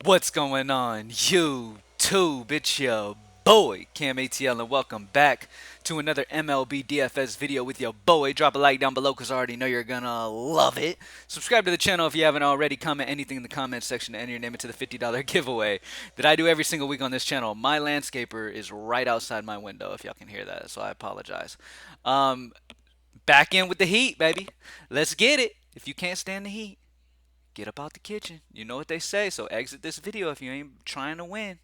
What's going on, YouTube? It's your boy, CamATL, and welcome back to another MLB DFS video with your boy. Drop a like down below because I already know you're gonna love it. Subscribe to the channel if you haven't already. Comment anything in the comment section to enter your name into the $50 giveaway that I do every single week on this channel. My landscaper is right outside my window, if y'all can hear that, so I apologize. Um, Back in with the heat, baby. Let's get it. If you can't stand the heat, get up out the kitchen. You know what they say, so exit this video if you ain't trying to win.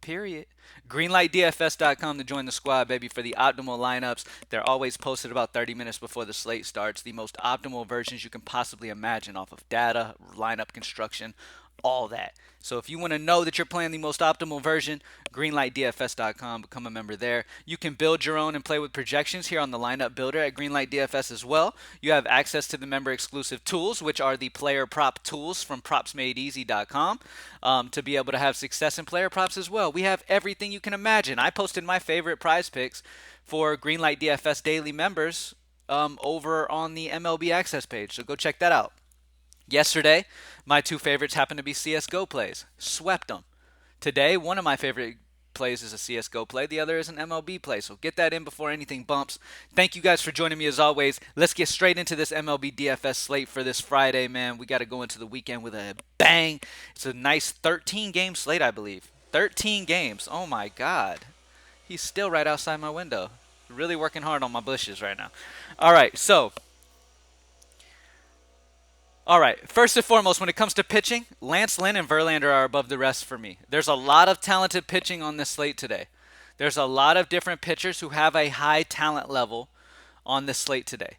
Period. GreenlightDFS.com to join the squad, baby, for the optimal lineups. They're always posted about 30 minutes before the slate starts. The most optimal versions you can possibly imagine off of data, lineup construction, all that. So if you want to know that you're playing the most optimal version, greenlightdfs.com, become a member there. You can build your own and play with projections here on the lineup builder at Greenlight DFS as well. You have access to the member exclusive tools, which are the player prop tools from propsmadeeasy.com, to be able to have success in player props as well. We have everything you can imagine. I posted my favorite prize picks for Greenlight DFS daily members over on the MLB access page, so go check that out. Yesterday, my two favorites happened to be CSGO plays. Swept them. Today, one of my favorite plays is a CSGO play. The other is an MLB play. So get that in before anything bumps. Thank you guys for joining me as always. Let's get straight into this MLB DFS slate for this Friday, man. We got to go into the weekend with a bang. It's a nice 13 game slate, I believe. 13 games. Oh my God. He's still right outside my window. Really working hard on my bushes right now. All right, so all right. First and foremost, when it comes to pitching, Lance Lynn and Verlander are above the rest for me. There's a lot of talented pitching on this slate today. There's a lot of different pitchers who have a high talent level on this slate today,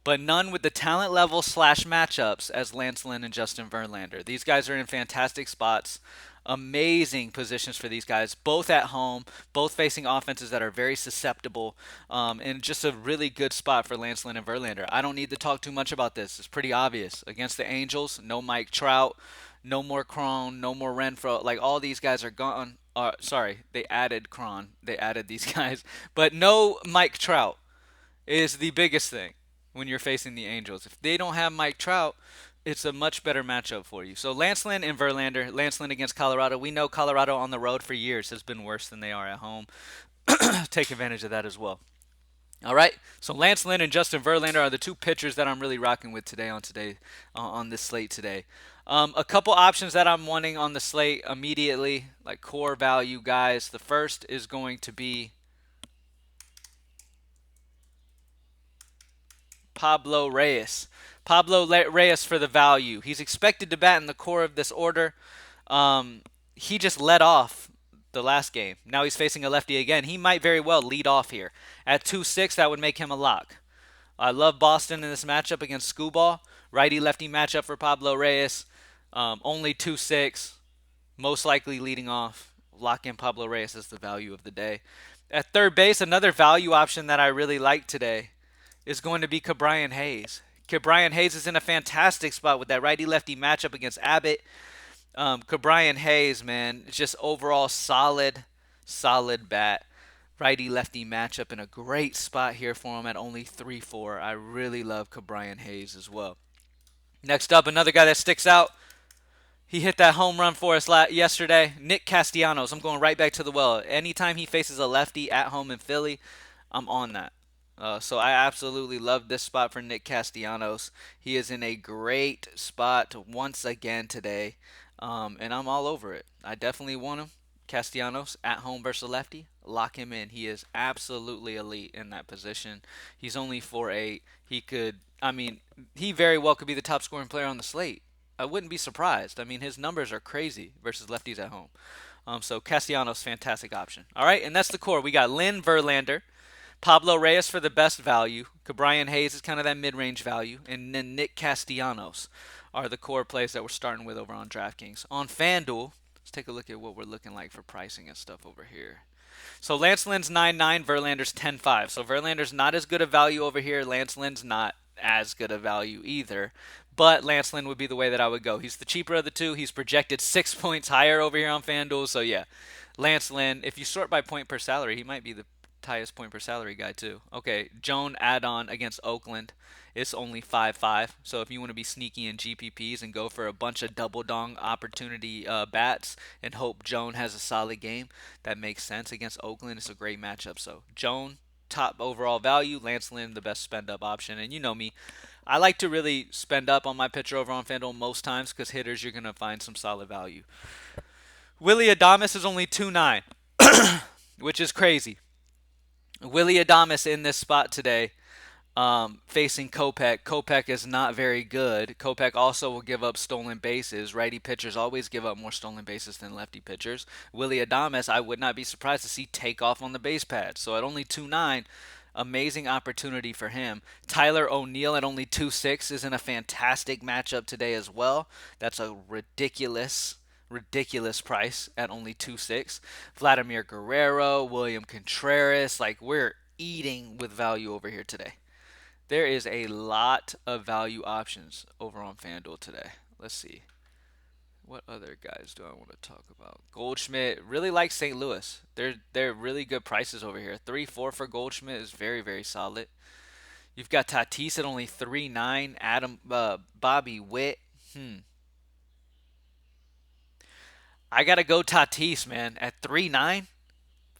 but none with the talent level slash matchups as Lance Lynn and Justin Verlander. These guys are in fantastic spots. Amazing positions for these guys, both at home, both facing offenses that are very susceptible, and just a really good spot for Lance Lynn and Verlander. I don't need to talk too much about this. It's pretty obvious. Against the Angels, no Mike Trout, no more Cron, no more Renfro. Like all these guys are gone. Sorry, they added Cron. They added these guys, but no Mike Trout is the biggest thing when you're facing the Angels. If they don't have Mike Trout, it's a much better matchup for you. So Lance Lynn and Verlander. Lance Lynn against Colorado. We know Colorado on the road for years has been worse than they are at home. Take advantage of that as well. All right. So Lance Lynn and Justin Verlander are the two pitchers that I'm really rocking with today on this slate today. A couple options that I'm wanting on the slate immediately, like core value guys. The first is going to be Pablo Reyes. Reyes for the value. He's expected to bat in the core of this order. He just led off the last game. Now he's facing a lefty again. He might very well lead off here. At 2-6, that would make him a lock. I love Boston in this matchup against Scooball. Righty lefty matchup for Pablo Reyes. Only 2-6, most likely leading off. Lock in Pablo Reyes as the value of the day. At third base, another value option that I really like today is going to be Ke'Bryan Hayes. Ke'Bryan Hayes is in a fantastic spot with that righty-lefty matchup against Abbott. Ke'Bryan Hayes, man, just overall solid bat. Righty-lefty matchup in a great spot here for him at only 3-4. I really love Ke'Bryan Hayes as well. Next up, another guy that sticks out. He hit that home run for us yesterday. Nick Castellanos. I'm going right back to the well. Anytime he faces a lefty at home in Philly, I'm on that. So I absolutely love this spot for Nick Castellanos. He is in a great spot once again today, and I'm all over it. I definitely want him. Castellanos at home versus lefty. Lock him in. He is absolutely elite in that position. He's only 4'8". He could, I mean, he very well could be the top scoring player on the slate. I wouldn't be surprised. I mean, his numbers are crazy versus lefties at home. So Castellanos, fantastic option. All right, and that's the core. We got Lynn Verlander. Pablo Reyes for the best value. Ke'Bryan Hayes is kind of that mid-range value. And then Nick Castellanos are the core plays that we're starting with over on DraftKings. On FanDuel, let's take a look at what we're looking like for pricing and stuff over here. So Lance Lynn's 9.9, Verlander's 10.5. So Verlander's not as good a value over here. Lance Lynn's not as good a value either. But Lance Lynn would be the way that I would go. He's the cheaper of the two. He's projected 6 points higher over here on FanDuel. So yeah, Lance Lynn, if you sort by point per salary, he might be the highest point per salary guy too. Okay, Joan add-on against Oakland It's only 5-5. So if you want to be sneaky in GPPs and go for a bunch of double dong opportunity bats and hope Joan has a solid game, that makes sense against Oakland. It's a great matchup. So Joan, top overall value. Lance Lynn, the best spend up option. And you know me, I like to really spend up on my pitcher over on FanDuel most times because hitters, you're going to find some solid value. Willie Adames is only 2.9, which is crazy. Willie Adames in this spot today, facing Kopech. Kopech is not very good. Kopech also will give up stolen bases. Righty pitchers always give up more stolen bases than lefty pitchers. Willie Adames, I would not be surprised to see take off on the base pad. So at only 2.9, amazing opportunity for him. Tyler O'Neill at only 2.6 is in a fantastic matchup today as well. That's a ridiculous price at only 2.6. Vladimir Guerrero, William Contreras, like we're eating with value over here today. There is a lot of value options over on FanDuel today. Let's see. What other guys do I want to talk about? Goldschmidt, really like St. Louis. They're really good prices over here. 3.4 for Goldschmidt is very, very solid. You've got Tatis at only 3.9. Bobby Witt. I gotta go Tatis, man, at 3.9,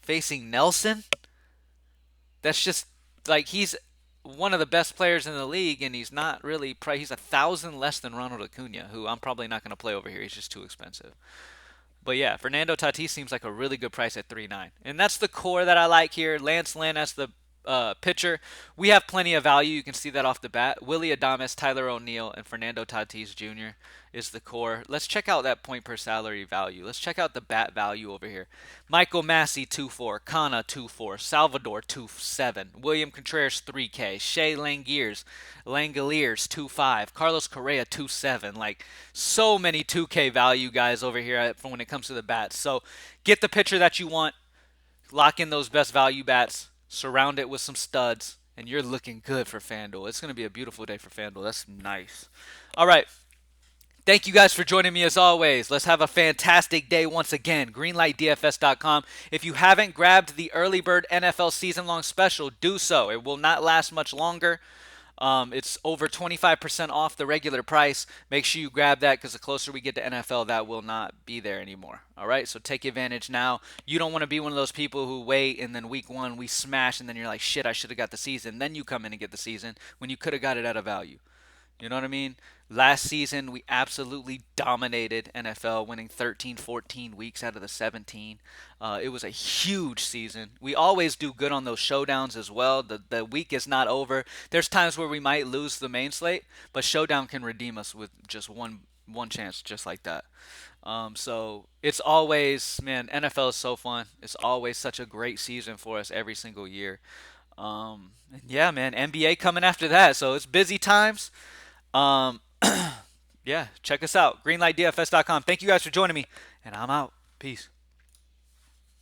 facing Nelson. That's just like he's one of the best players in the league, and he's not really. He's 1,000 less than Ronald Acuna, who I'm probably not going to play over here. He's just too expensive. But yeah, Fernando Tatis seems like a really good price at 3.9, and that's the core that I like here. Lance Lynn as the pitcher. We have plenty of value. You can see that off the bat. Willie Adames, Tyler O'Neill, and Fernando Tatis Jr. is the core. Let's check out that point per salary value. Let's check out the bat value over here. Michael Massey 2.4, Kana 2.4, Salvador 2.7, William Contreras 3K, Shea Langeliers 2.5, Carlos Correa 2.7. Like so many 2K value guys over here when it comes to the bats. So get the pitcher that you want. Lock in those best value bats. Surround it with some studs, and you're looking good for FanDuel. It's going to be a beautiful day for FanDuel. That's nice. All right. Thank you guys for joining me as always. Let's have a fantastic day once again. GreenlightDFS.com. If you haven't grabbed the Early Bird NFL season-long special, do so. It will not last much longer. It's over 25% off the regular price. Make sure you grab that because the closer we get to NFL, that will not be there anymore. All right, so take advantage now. You don't want to be one of those people who wait and then week one we smash and then you're like, shit, I should have got the season. Then you come in and get the season when you could have got it at a value. You know what I mean? Last season, we absolutely dominated NFL, winning 13, 14 weeks out of the 17. It was a huge season. We always do good on those showdowns as well. The week is not over. There's times where we might lose the main slate, but showdown can redeem us with just one chance, just like that. So it's always, man, NFL is so fun. It's always such a great season for us every single year. And yeah, man, NBA coming after that. So it's busy times. Um, yeah, check us out. GreenlightDFS.com. Thank you guys for joining me, and I'm out. Peace.